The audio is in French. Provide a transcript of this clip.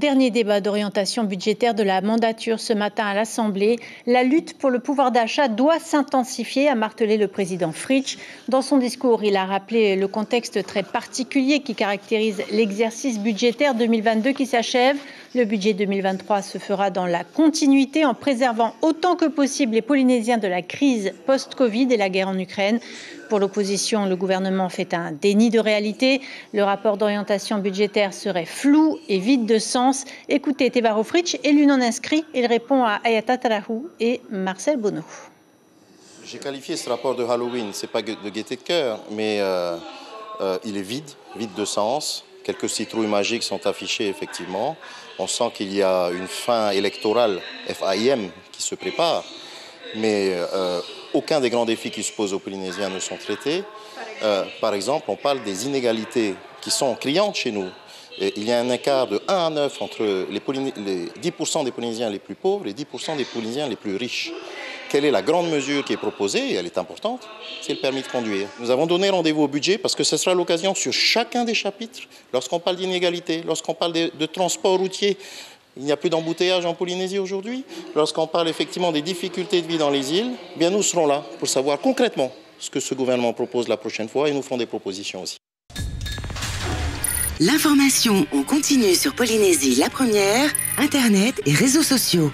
Dernier débat d'orientation budgétaire de la mandature ce matin à l'Assemblée. La lutte pour le pouvoir d'achat doit s'intensifier, a martelé le président Fritsch. Dans son discours, il a rappelé le contexte très particulier qui caractérise l'exercice budgétaire 2022 qui s'achève. Le budget 2023 se fera dans la continuité en préservant autant que possible les Polynésiens de la crise post-Covid et la guerre en Ukraine. Pour l'opposition, le gouvernement fait un déni de réalité. Le rapport d'orientation budgétaire serait flou et vide de sens. Écoutez Tevaro Fritsch, élu non inscrit. Il répond à Ayata Tarahou et Marcel Bonneau. J'ai qualifié ce rapport de Halloween, c'est pas de gaieté de cœur, mais il est vide de sens. Quelques citrouilles magiques sont affichées, effectivement. On sent qu'il y a une fin électorale, FAIM, qui se prépare. Mais aucun des grands défis qui se posent aux Polynésiens ne sont traités. Par exemple, on parle des inégalités qui sont criantes chez nous. Et il y a un écart de 1 à 9 entre les 10% des Polynésiens les plus pauvres et 10% des Polynésiens les plus riches. Quelle est la grande mesure qui est proposée, et elle est importante, c'est le permis de conduire. Nous avons donné rendez-vous au budget parce que ce sera l'occasion sur chacun des chapitres, lorsqu'on parle d'inégalité, lorsqu'on parle de transport routier, il n'y a plus d'embouteillage en Polynésie aujourd'hui. Lorsqu'on parle effectivement des difficultés de vie dans les îles, bien nous serons là pour savoir concrètement ce que ce gouvernement propose la prochaine fois et nous ferons des propositions aussi. L'information en continu sur Polynésie la première, Internet et réseaux sociaux.